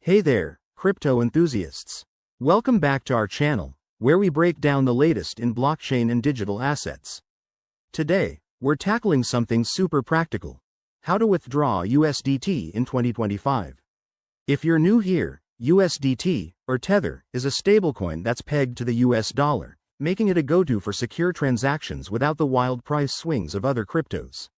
Hey there, crypto enthusiasts. Welcome back to our channel, where we break down the latest in blockchain and digital assets. Today, we're tackling something super practical: how to withdraw USDT in 2025. If you're new here, USDT, or Tether, is a stablecoin that's pegged to the US dollar, making it a go-to for secure transactions without the wild price swings of other cryptos.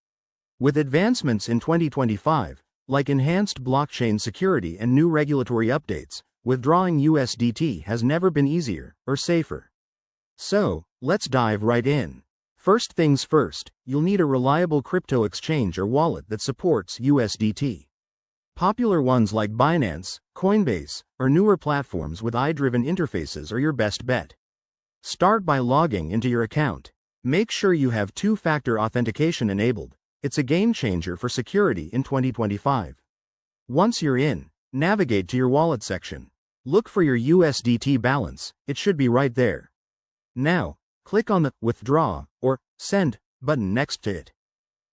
With advancements in 2025, like enhanced blockchain security and new regulatory updates, withdrawing USDT has never been easier or safer. So, let's dive right in. First things first, you'll need a reliable crypto exchange or wallet that supports USDT. Popular ones like Binance, Coinbase, or newer platforms with AI-driven interfaces are your best bet. Start by logging into your account. Make sure you have two-factor authentication enabled. It's a game changer for security in 2025. Once you're in, navigate to your wallet section. Look for your USDT balance, it should be right there. Now, click on the Withdraw or Send button next to it.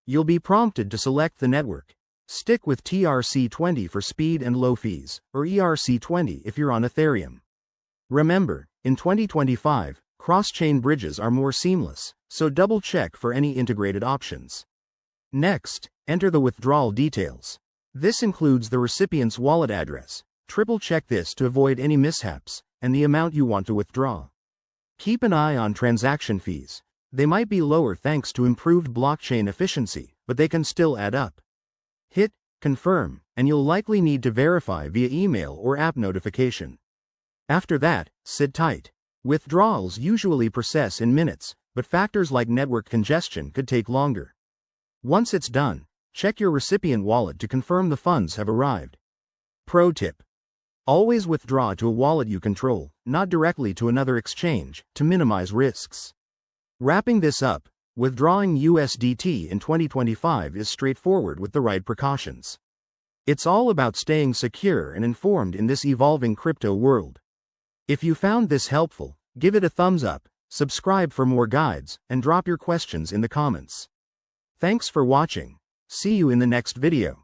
You'll be prompted to select the network. Stick with TRC20 for speed and low fees, or ERC20 if you're on Ethereum. Remember, in 2025, cross-chain bridges are more seamless, so double-check for any integrated options. Next, enter the withdrawal details. This includes the recipient's wallet address. Triple-check this to avoid any mishaps, and the amount you want to withdraw. Keep an eye on transaction fees. They might be lower thanks to improved blockchain efficiency, but they can still add up. Hit Confirm, and you'll likely need to verify via email or app notification. After that, sit tight. Withdrawals usually process in minutes, but factors like network congestion could take longer. Once it's done, check your recipient wallet to confirm the funds have arrived. Pro tip: always withdraw to a wallet you control, not directly to another exchange, to minimize risks. Wrapping this up, withdrawing USDT in 2025 is straightforward with the right precautions. It's all about staying secure and informed in this evolving crypto world. If you found this helpful, give it a thumbs up, subscribe for more guides, and drop your questions in the comments. Thanks for watching. See you in the next video.